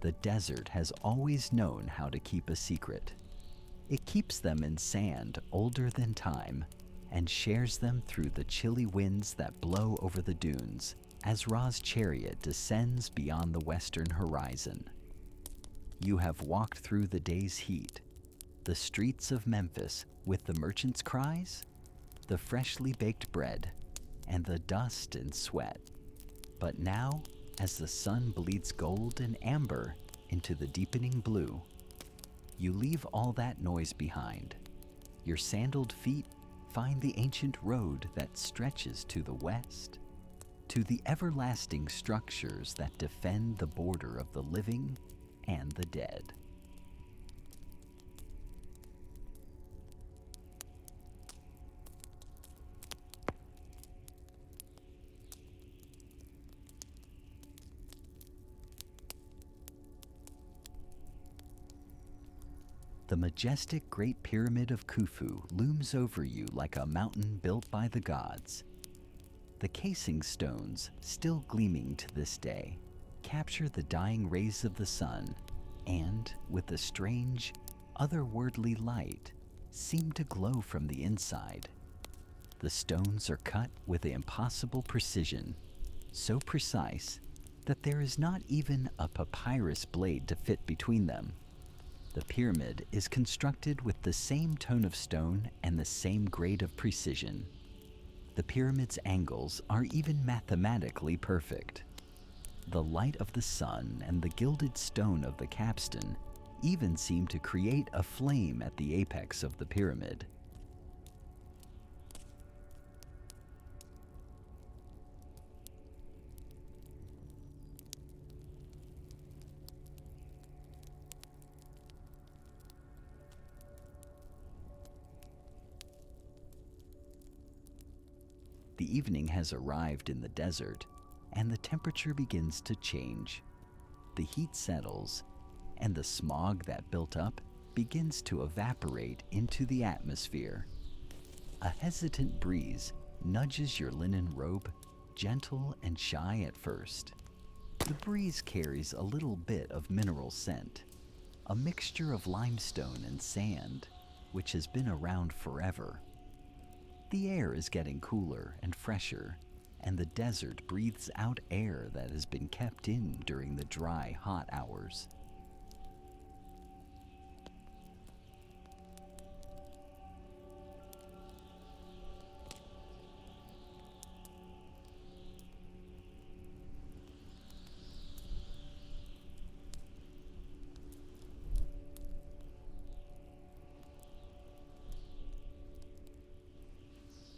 The desert has always known how to keep a secret. It keeps them in sand older than time and shares them through the chilly winds that blow over the dunes as Ra's chariot descends beyond the western horizon. You have walked through the day's heat, the streets of Memphis with the merchants' cries, the freshly baked bread, and the dust and sweat. But now, as the sun bleeds gold and amber into the deepening blue, you leave all that noise behind. Your sandaled feet find the ancient road that stretches to the west, to the everlasting structures that defend the border of the living and the dead. The majestic Great Pyramid of Khufu looms over you like a mountain built by the gods. The casing stones, still gleaming to this day, capture the dying rays of the sun and, with a strange, otherworldly light, seem to glow from the inside. The stones are cut with impossible precision, so precise that there is not even a papyrus blade to fit between them. The pyramid is constructed with the same tone of stone and the same grade of precision. The pyramid's angles are even mathematically perfect. The light of the sun and the gilded stone of the capstone even seem to create a flame at the apex of the pyramid. The evening has arrived in the desert, and the temperature begins to change. The heat settles, and the smog that built up begins to evaporate into the atmosphere. A hesitant breeze nudges your linen robe, gentle and shy at first. The breeze carries a little bit of mineral scent, a mixture of limestone and sand, which has been around forever. The air is getting cooler and fresher, and the desert breathes out air that has been kept in during the dry, hot hours.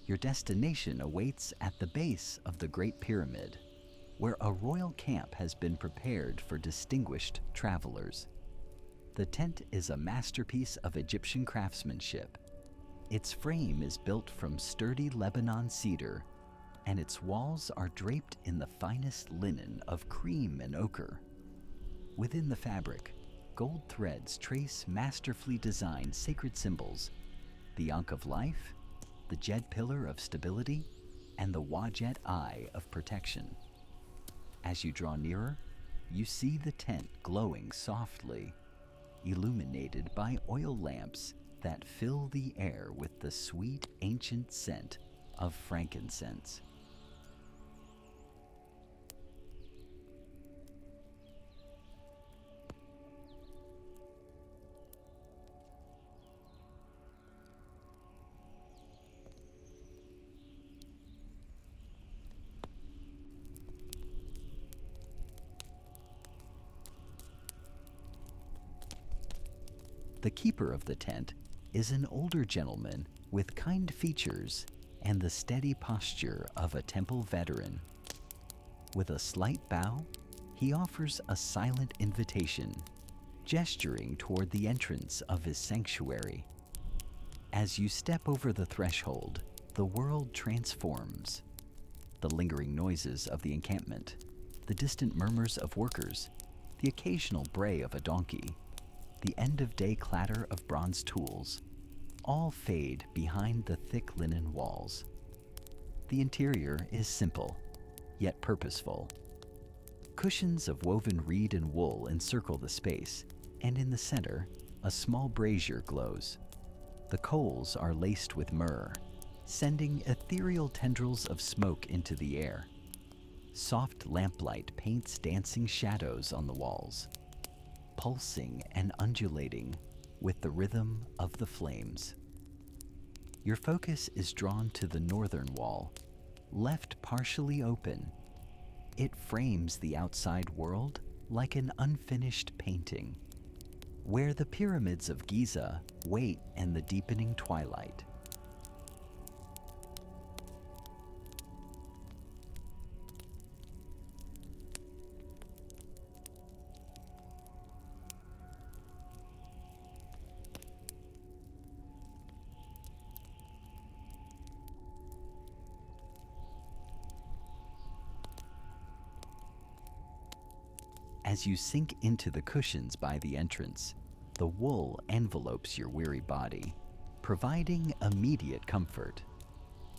Your destination awaits at the base of the Great Pyramid, where a royal camp has been prepared for distinguished travelers. The tent is a masterpiece of Egyptian craftsmanship. Its frame is built from sturdy Lebanon cedar, and its walls are draped in the finest linen of cream and ochre. Within the fabric, gold threads trace masterfully designed sacred symbols: the Ankh of life, the Jed pillar of stability, and the Wajet eye of protection. As you draw nearer, you see the tent glowing softly, illuminated by oil lamps that fill the air with the sweet ancient scent of frankincense. The keeper of the tent is an older gentleman with kind features and the steady posture of a temple veteran. With a slight bow, he offers a silent invitation, gesturing toward the entrance of his sanctuary. As you step over the threshold, the world transforms. The lingering noises of the encampment, the distant murmurs of workers, the occasional bray of a donkey, the end-of-day clatter of bronze tools, all fade behind the thick linen walls. The interior is simple, yet purposeful. Cushions of woven reed and wool encircle the space, and in the center, a small brazier glows. The coals are laced with myrrh, sending ethereal tendrils of smoke into the air. Soft lamplight paints dancing shadows on the walls, pulsing and undulating with the rhythm of the flames. Your focus is drawn to the northern wall, left partially open. It frames the outside world like an unfinished painting, where the pyramids of Giza wait in the deepening twilight. As you sink into the cushions by the entrance, the wool envelopes your weary body, providing immediate comfort.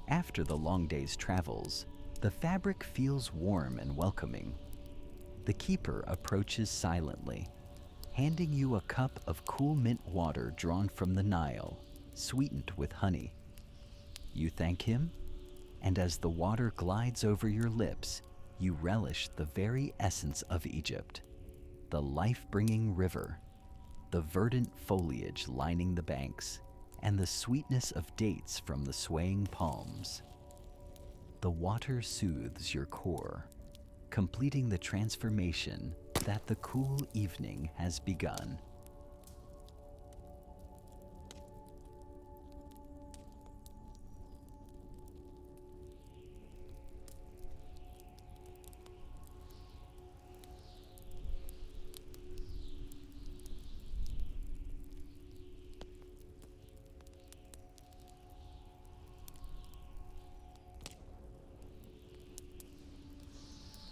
After the long day's travels, the fabric feels warm and welcoming. The keeper approaches silently, handing you a cup of cool mint water drawn from the Nile, sweetened with honey. You thank him, and as the water glides over your lips, you relish the very essence of Egypt, the life-bringing river, the verdant foliage lining the banks, and the sweetness of dates from the swaying palms. The water soothes your core, completing the transformation that the cool evening has begun.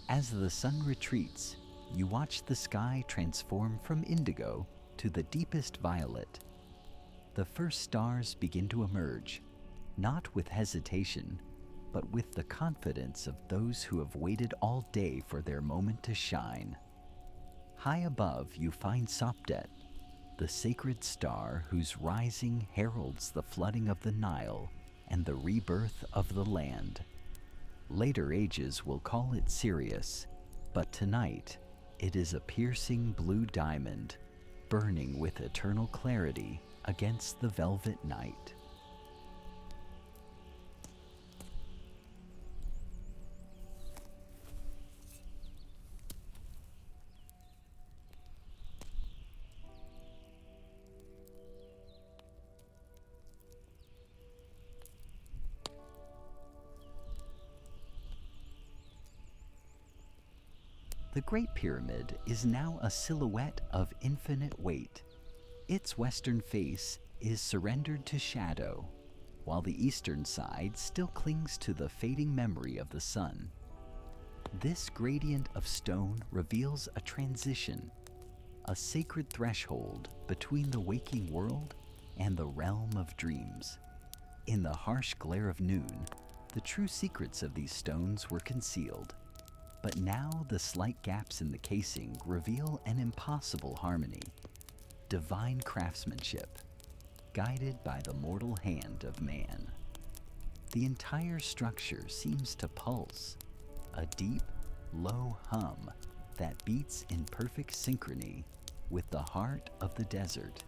As the sun retreats, you watch the sky transform from indigo to the deepest violet. The first stars begin to emerge, not with hesitation, but with the confidence of those who have waited all day for their moment to shine. High above, you find Sopdet, the sacred star whose rising heralds the flooding of the Nile and the rebirth of the land. Later ages will call it Sirius, but tonight it is a piercing blue diamond, burning with eternal clarity against the velvet night. The Great Pyramid is now a silhouette of infinite weight. Its western face is surrendered to shadow, while the eastern side still clings to the fading memory of the sun. This gradient of stone reveals a transition, a sacred threshold between the waking world and the realm of dreams. In the harsh glare of noon, the true secrets of these stones were concealed. But now the slight gaps in the casing reveal an impossible harmony, divine craftsmanship, guided by the mortal hand of man. The entire structure seems to pulse, a deep, low hum that beats in perfect synchrony with the heart of the desert.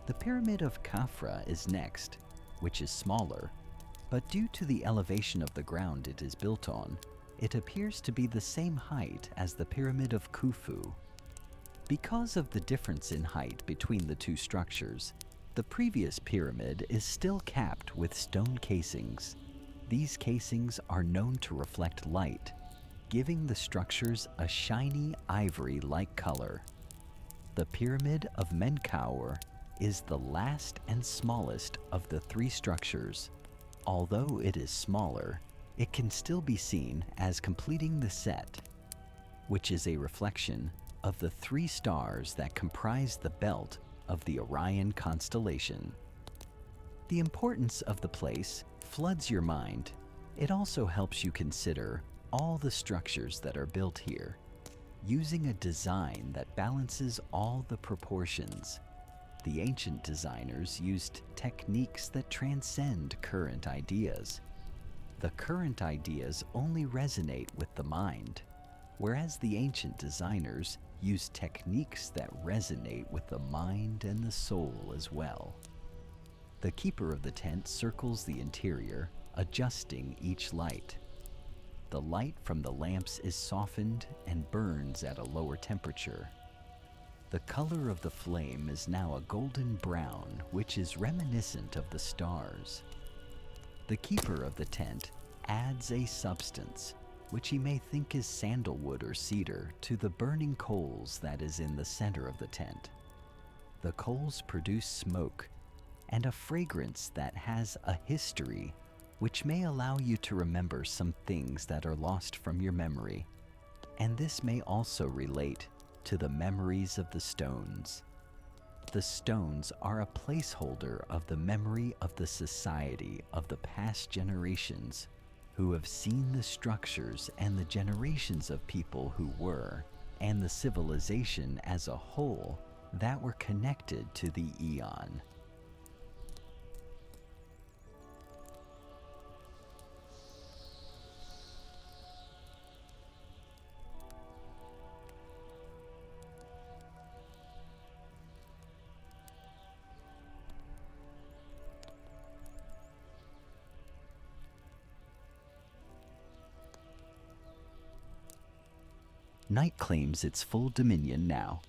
The Pyramid of Khafra is next, which is smaller, but due to the elevation of the ground it is built on, it appears to be the same height as the Pyramid of Khufu. Because of the difference in height between the two structures, the previous pyramid is still capped with stone casings. These casings are known to reflect light, giving the structures a shiny ivory-like color. The Pyramid of Menkaure is the last and smallest of the three structures. Although it is smaller, it can still be seen as completing the set, which is a reflection of the three stars that comprise the belt of the Orion constellation. The importance of the place floods your mind. It also helps you consider all the structures that are built here, using a design that balances all the proportions. The ancient designers used techniques that transcend current ideas. The current ideas only resonate with the mind, whereas the ancient designers used techniques that resonate with the mind and the soul as well. The keeper of the tent circles the interior, adjusting each light. The light from the lamps is softened and burns at a lower temperature. The color of the flame is now a golden brown, which is reminiscent of the stars. The keeper of the tent adds a substance, which he may think is sandalwood or cedar, to the burning coals that is in the center of the tent. The coals produce smoke and a fragrance that has a history, which may allow you to remember some things that are lost from your memory. And this may also relate to the memories of the stones. The stones are a placeholder of the memory of the society of the past generations who have seen the structures and the generations of people who were, and the civilization as a whole that were connected to the eon. Night claims its full dominion now.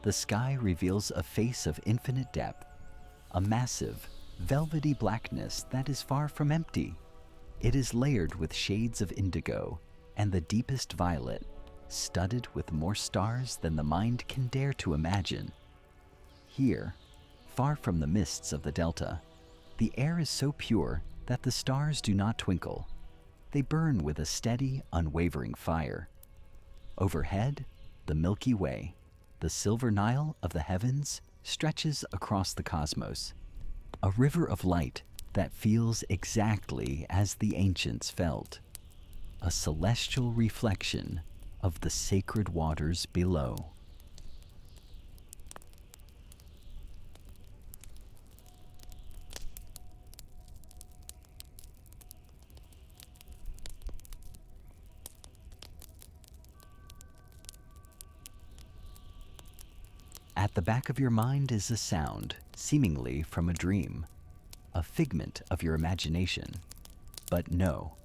The sky reveals a face of infinite depth, a massive, velvety blackness that is far from empty. It is layered with shades of indigo and the deepest violet, studded with more stars than the mind can dare to imagine. Here, far from the mists of the delta, the air is so pure that the stars do not twinkle. They burn with a steady, unwavering fire. Overhead, the Milky Way, the silver Nile of the heavens, stretches across the cosmos, a river of light that feels exactly as the ancients felt, a celestial reflection of the sacred waters below. At the back of your mind is a sound, seemingly from a dream, a figment of your imagination. But no,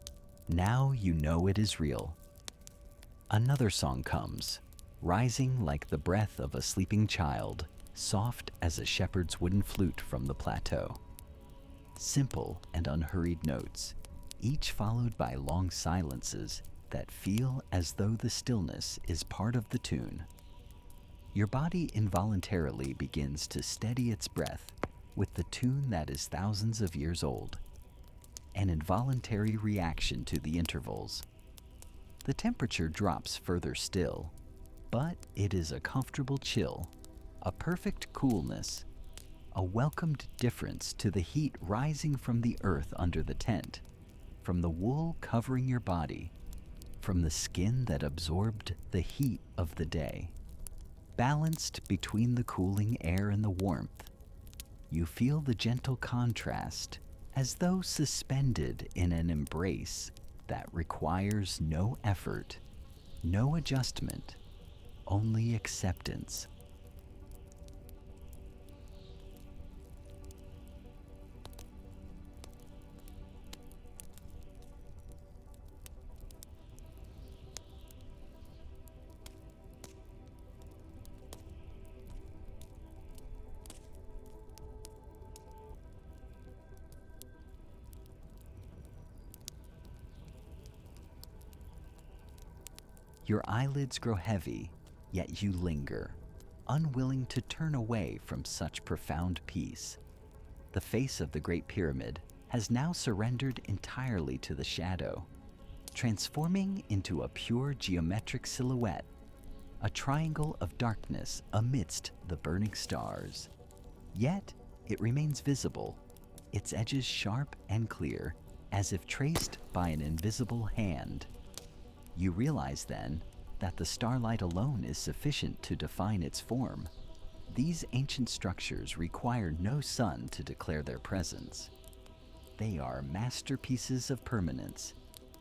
now you know it is real. Another song comes, rising like the breath of a sleeping child, soft as a shepherd's wooden flute from the plateau. Simple and unhurried notes, each followed by long silences that feel as though the stillness is part of the tune. Your body involuntarily begins to steady its breath with the tune that is thousands of years old, an involuntary reaction to the intervals. The temperature drops further still, but it is a comfortable chill, a perfect coolness, a welcomed difference to the heat rising from the earth under the tent, from the wool covering your body, from the skin that absorbed the heat of the day. Balanced between the cooling air and the warmth, you feel the gentle contrast, as though suspended in an embrace that requires no effort, no adjustment, only acceptance. Your eyelids grow heavy, yet you linger. unwilling to turn away from such profound peace. The face of the Great Pyramid has now surrendered entirely to the shadow, transforming into a pure geometric silhouette, a triangle of darkness amidst the burning stars. Yet, it remains visible, its edges sharp and clear, as if traced by an invisible hand. You realize then that the starlight alone is sufficient to define its form. These ancient structures require no sun to declare their presence. They are masterpieces of permanence,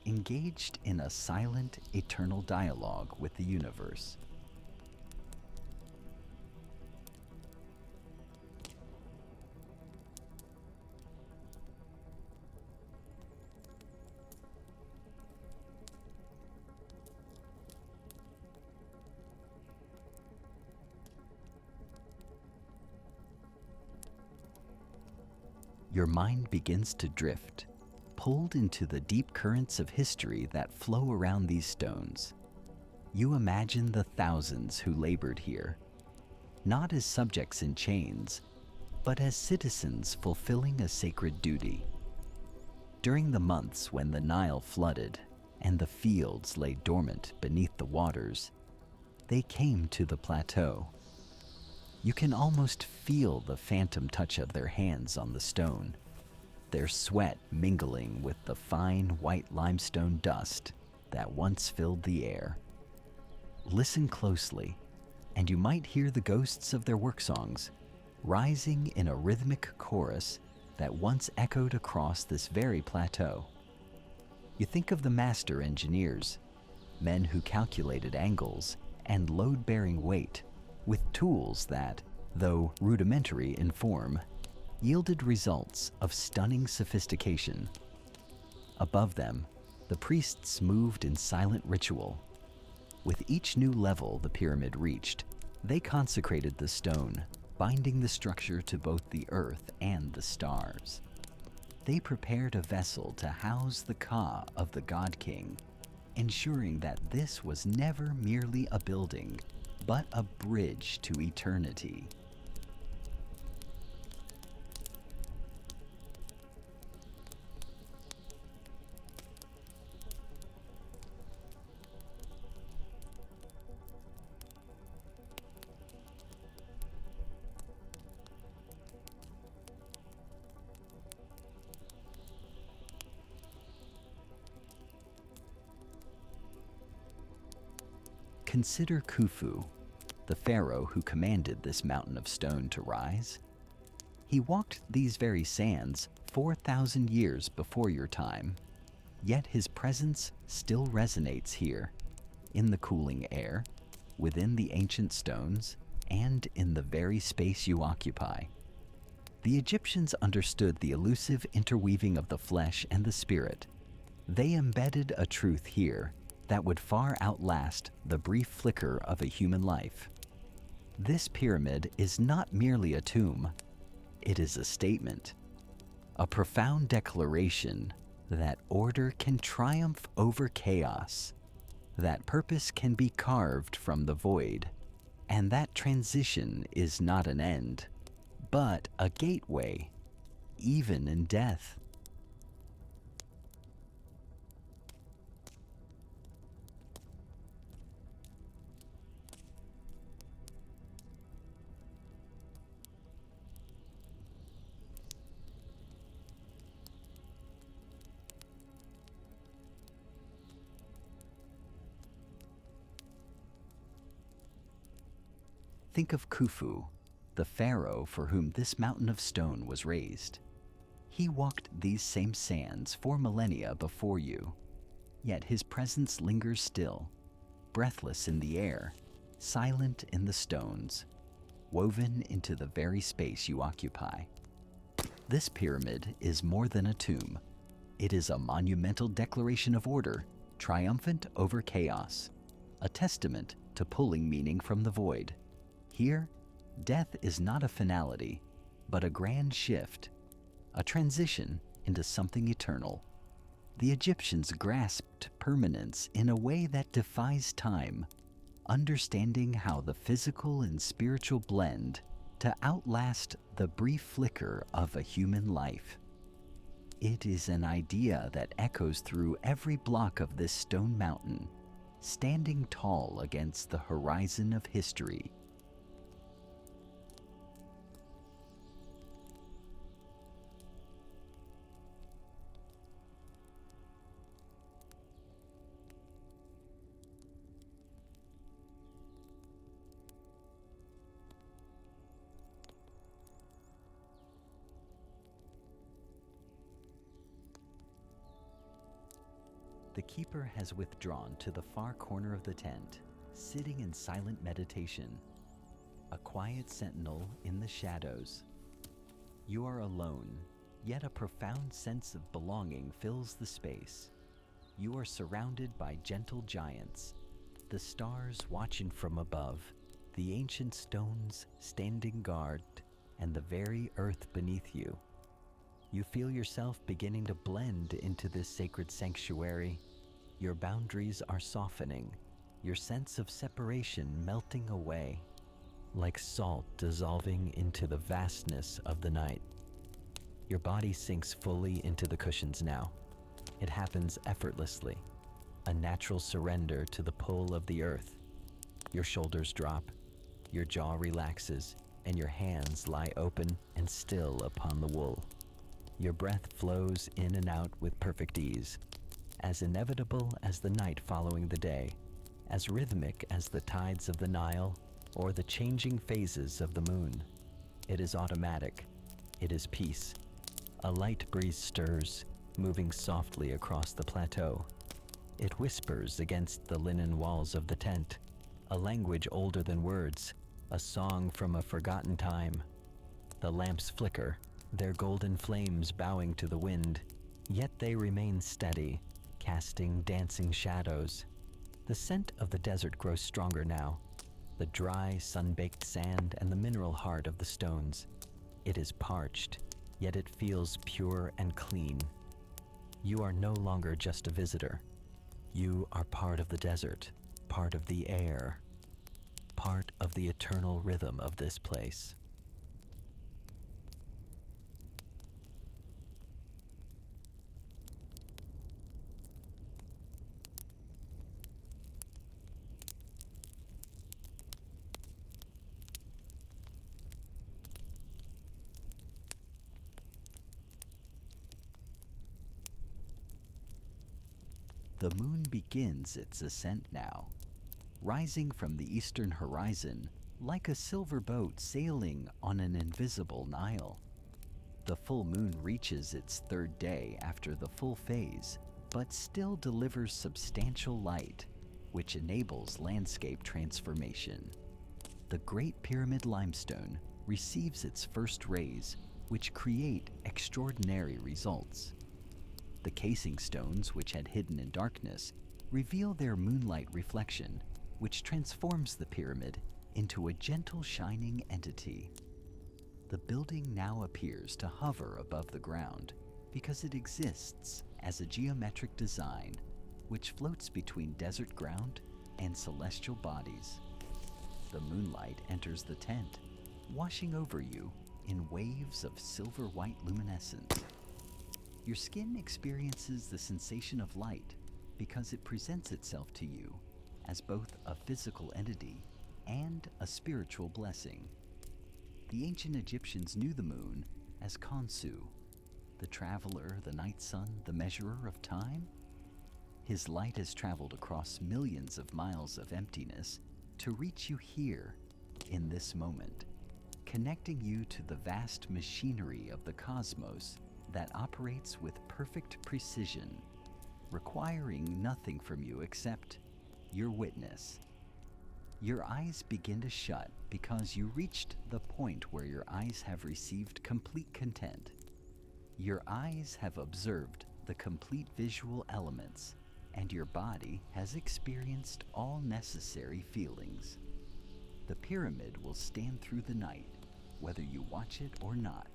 engaged in a silent, eternal dialogue with the universe. Your mind begins to drift, pulled into the deep currents of history that flow around these stones. You imagine the thousands who labored here, not as subjects in chains, but as citizens fulfilling a sacred duty. During the months when the Nile flooded and the fields lay dormant beneath the waters, they came to the plateau. You can almost feel the phantom touch of their hands on the stone, their sweat mingling with the fine white limestone dust that once filled the air. Listen closely, and you might hear the ghosts of their work songs rising in a rhythmic chorus that once echoed across this very plateau. You think of the master engineers, men who calculated angles and load-bearing weight with tools that, though rudimentary in form, yielded results of stunning sophistication. Above them, the priests moved in silent ritual. With each new level the pyramid reached, they consecrated the stone, binding the structure to both the earth and the stars. They prepared a vessel to house the Ka of the God King, ensuring that this was never merely a building, but a bridge to eternity. Consider Khufu, the pharaoh who commanded this mountain of stone to rise. He walked these very sands 4,000 years before your time, yet his presence still resonates here, in the cooling air, within the ancient stones, and in the very space you occupy. The Egyptians understood the elusive interweaving of the flesh and the spirit. They embedded a truth here that would far outlast the brief flicker of a human life. This pyramid is not merely a tomb, it is a statement, a profound declaration that order can triumph over chaos, that purpose can be carved from the void, and that transition is not an end, but a gateway, even in death. Think of Khufu, the pharaoh for whom this mountain of stone was raised. He walked these same sands 4 millennia before you, yet his presence lingers still, breathless in the air, silent in the stones, woven into the very space you occupy. This pyramid is more than a tomb. It is a monumental declaration of order, triumphant over chaos, a testament to pulling meaning from the void. Here, death is not a finality, but a grand shift, a transition into something eternal. The Egyptians grasped permanence in a way that defies time, understanding how the physical and spiritual blend to outlast the brief flicker of a human life. It is an idea that echoes through every block of this stone mountain, standing tall against the horizon of history. The keeper has withdrawn to the far corner of the tent, sitting in silent meditation, a quiet sentinel in the shadows. You are alone, yet a profound sense of belonging fills the space. You are surrounded by gentle giants, the stars watching from above, the ancient stones standing guard, and the very earth beneath you. You feel yourself beginning to blend into this sacred sanctuary. Your boundaries are softening, your sense of separation melting away, like salt dissolving into the vastness of the night. Your body sinks fully into the cushions now. It happens effortlessly, a natural surrender to the pull of the earth. Your shoulders drop, your jaw relaxes, and your hands lie open and still upon the wool. Your breath flows in and out with perfect ease, as inevitable as the night following the day, as rhythmic as the tides of the Nile or the changing phases of the moon. It is automatic. It is peace. A light breeze stirs, moving softly across the plateau. It whispers against the linen walls of the tent, a language older than words, a song from a forgotten time. The lamps flicker, their golden flames bowing to the wind, yet they remain steady, casting dancing shadows. The scent of the desert grows stronger now, the dry, sun-baked sand and the mineral heart of the stones. It is parched, yet it feels pure and clean. You are no longer just a visitor. You are part of the desert, part of the air, part of the eternal rhythm of this place. The moon begins its ascent now, rising from the eastern horizon like a silver boat sailing on an invisible Nile. The full moon reaches its third day after the full phase, but still delivers substantial light, which enables landscape transformation. The Great Pyramid limestone receives its first rays, which create extraordinary results. The casing stones, which had hidden in darkness, reveal their moonlight reflection, which transforms the pyramid into a gentle shining entity. The building now appears to hover above the ground because it exists as a geometric design which floats between desert ground and celestial bodies. The moonlight enters the tent, washing over you in waves of silver-white luminescence. Your skin experiences the sensation of light because it presents itself to you as both a physical entity and a spiritual blessing. The ancient Egyptians knew the moon as Khufu, the traveler, the night sun, the measurer of time. His light has traveled across millions of miles of emptiness to reach you here in this moment, connecting you to the vast machinery of the cosmos that operates with perfect precision, requiring nothing from you except your witness. Your eyes begin to shut because you reached the point where your eyes have received complete content. Your eyes have observed the complete visual elements, and your body has experienced all necessary feelings. The pyramid will stand through the night, whether you watch it or not.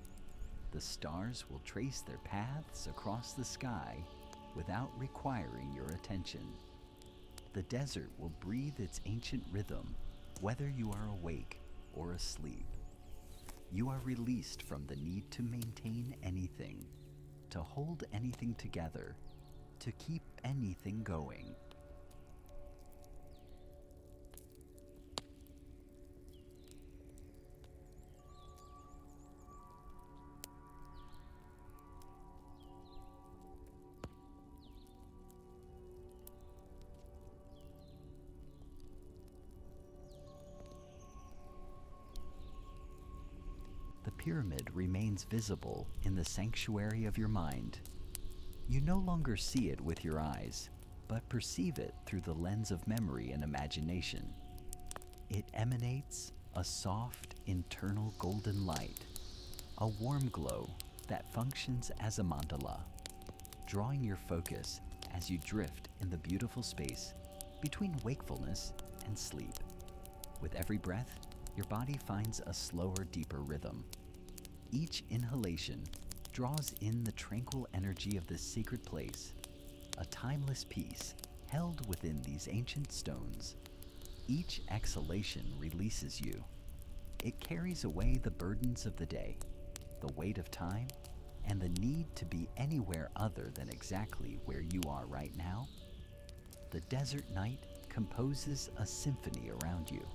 The stars will trace their paths across the sky without requiring your attention. The desert will breathe its ancient rhythm, whether you are awake or asleep. You are released from the need to maintain anything, to hold anything together, to keep anything going. The pyramid remains visible in the sanctuary of your mind. You no longer see it with your eyes, but perceive it through the lens of memory and imagination. It emanates a soft, internal golden light, a warm glow that functions as a mandala, drawing your focus as you drift in the beautiful space between wakefulness and sleep. With every breath, your body finds a slower, deeper rhythm. Each inhalation draws in the tranquil energy of this sacred place, a timeless peace held within these ancient stones. Each exhalation releases you. It carries away the burdens of the day, the weight of time, and the need to be anywhere other than exactly where you are right now. The desert night composes a symphony around you.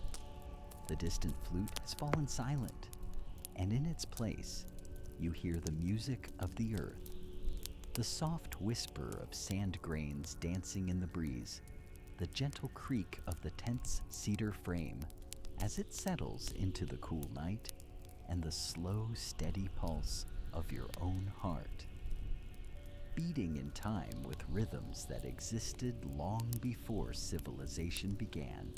The distant flute has fallen silent, and in its place, you hear the music of the earth, the soft whisper of sand grains dancing in the breeze, the gentle creak of the tent's cedar frame as it settles into the cool night, and the slow, steady pulse of your own heart, beating in time with rhythms that existed long before civilization began.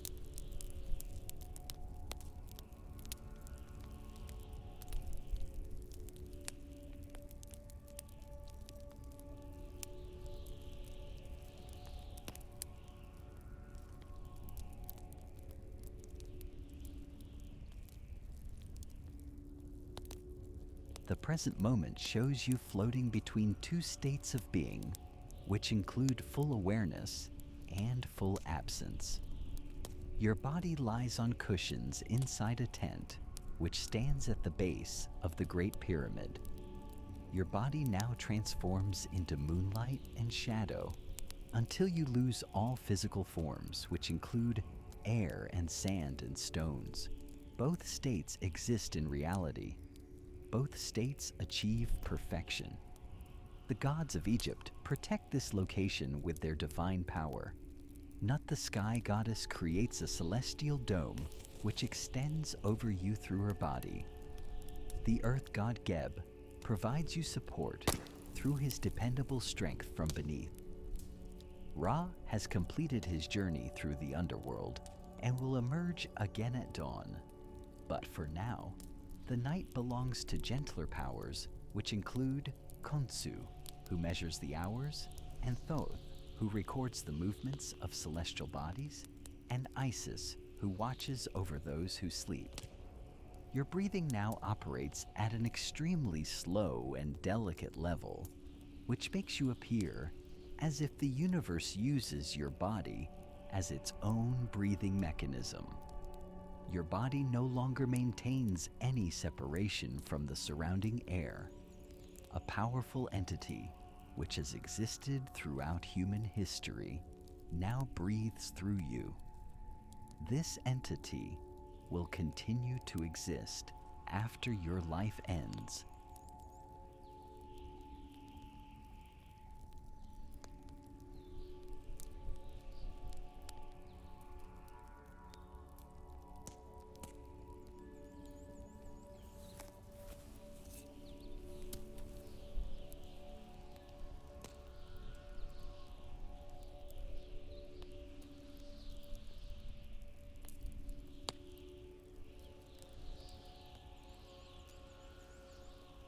The present moment shows you floating between two states of being, which include full awareness and full absence. Your body lies on cushions inside a tent, which stands at the base of the Great Pyramid. Your body now transforms into moonlight and shadow until you lose all physical forms, which include air and sand and stones. Both states exist in reality. Both states achieve perfection. The gods of Egypt protect this location with their divine power. Nut the Sky Goddess creates a celestial dome which extends over you through her body. The Earth God Geb provides you support through his dependable strength from beneath. Ra has completed his journey through the underworld and will emerge again at dawn. But for now, the night belongs to gentler powers, which include Khonsu, who measures the hours, and Thoth, who records the movements of celestial bodies, and Isis, who watches over those who sleep. Your breathing now operates at an extremely slow and delicate level, which makes you appear as if the universe uses your body as its own breathing mechanism. Your body no longer maintains any separation from the surrounding air. A powerful entity, which has existed throughout human history, now breathes through you. This entity will continue to exist after your life ends.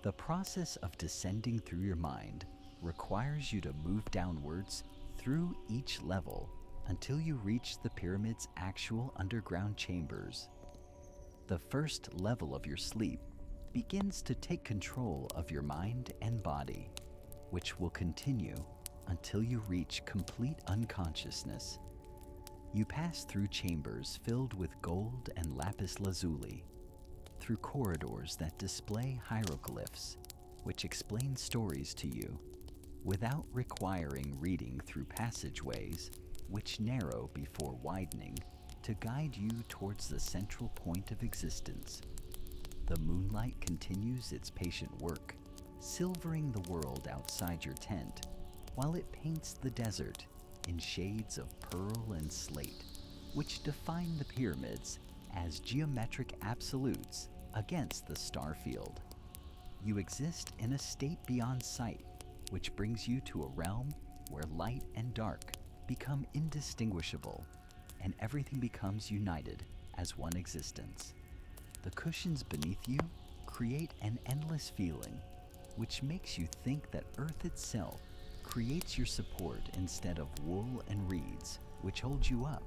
The process of descending through your mind requires you to move downwards through each level until you reach the pyramid's actual underground chambers. The first level of your sleep begins to take control of your mind and body, which will continue until you reach complete unconsciousness. You pass through chambers filled with gold and lapis lazuli, through corridors that display hieroglyphs, which explain stories to you, without requiring reading through passageways, which narrow before widening to guide you towards the central point of existence. The moonlight continues its patient work, silvering the world outside your tent, while it paints the desert in shades of pearl and slate, which define the pyramids as geometric absolutes against the star field. You exist in a state beyond sight, which brings you to a realm where light and dark become indistinguishable, and everything becomes united as one existence. The cushions beneath you create an endless feeling, which makes you think that Earth itself creates your support instead of wool and reeds, which hold you up.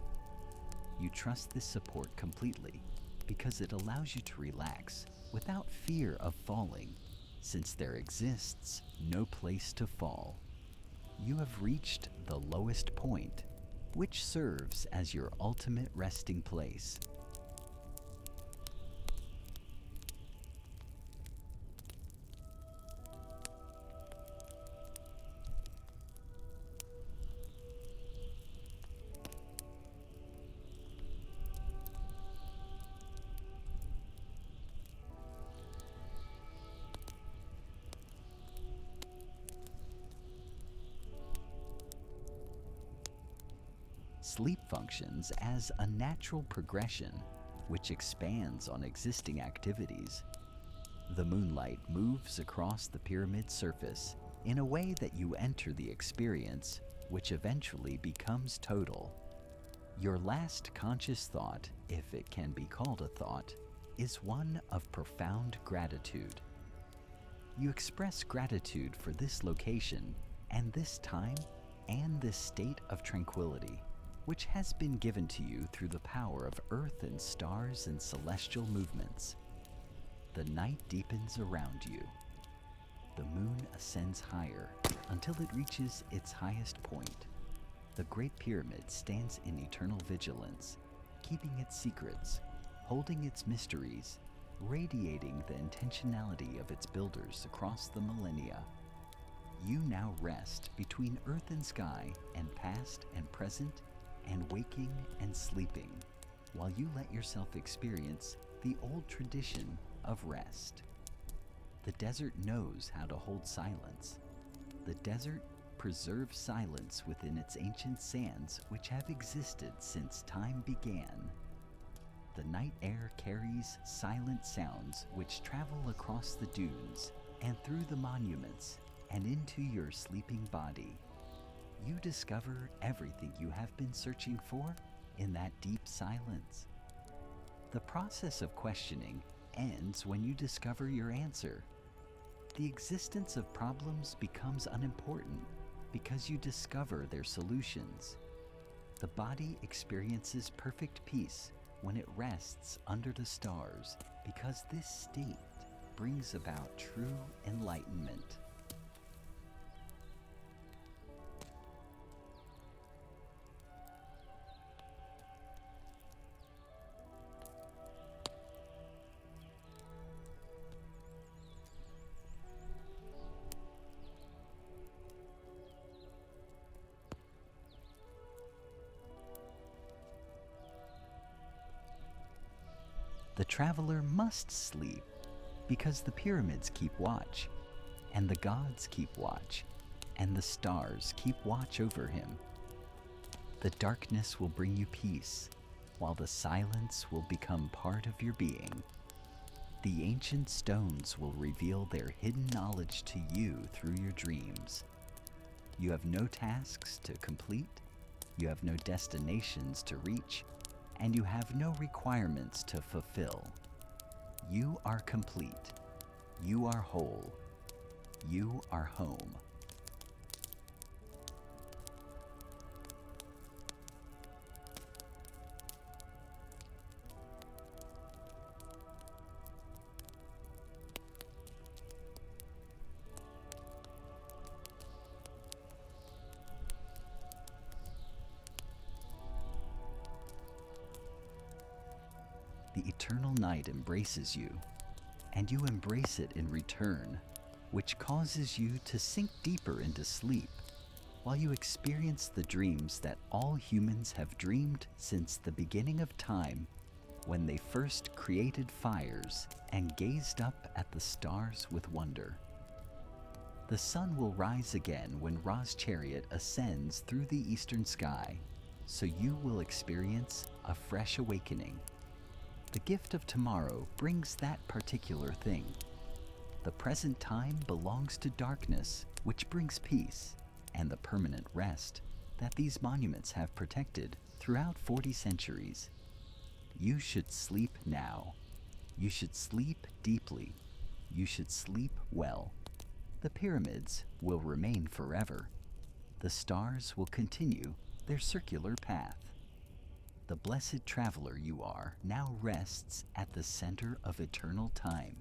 You trust this support completely because it allows you to relax without fear of falling, since there exists no place to fall. You have reached the lowest point, which serves as your ultimate resting place. Sleep functions as a natural progression which expands on existing activities. The moonlight moves across the pyramid surface in a way that you enter the experience, which eventually becomes total. Your last conscious thought, if it can be called a thought, is one of profound gratitude. You express gratitude for this location and this time and this state of tranquility, which has been given to you through the power of Earth and stars and celestial movements. The night deepens around you. The moon ascends higher until it reaches its highest point. The Great Pyramid stands in eternal vigilance, keeping its secrets, holding its mysteries, radiating the intentionality of its builders across the millennia. You now rest between earth and sky, and past and present, and waking and sleeping, while you let yourself experience the old tradition of rest. The desert knows how to hold silence. The desert preserves silence within its ancient sands, which have existed since time began. The night air carries silent sounds which travel across the dunes and through the monuments and into your sleeping body. You discover everything you have been searching for in that deep silence. The process of questioning ends when you discover your answer. The existence of problems becomes unimportant because you discover their solutions. The body experiences perfect peace when it rests under the stars, because this state brings about true enlightenment. The traveler must sleep because the pyramids keep watch, and the gods keep watch, and the stars keep watch over him. The darkness will bring you peace, while the silence will become part of your being. The ancient stones will reveal their hidden knowledge to you through your dreams. You have no tasks to complete, you have no destinations to reach, and you have no requirements to fulfill. You are complete. You are whole. You are home. eternal night embraces you, and you embrace it in return, which causes you to sink deeper into sleep while you experience the dreams that all humans have dreamed since the beginning of time, when they first created fires and gazed up at the stars with wonder. The sun will rise again when Ra's chariot ascends through the eastern sky, so you will experience a fresh awakening. The gift of tomorrow brings that particular thing. The present time belongs to darkness, which brings peace and the permanent rest that these monuments have protected throughout 40 centuries. You should sleep now. You should sleep deeply. You should sleep well. The pyramids will remain forever. The stars will continue their circular path. The blessed traveler you are now rests at the center of eternal time.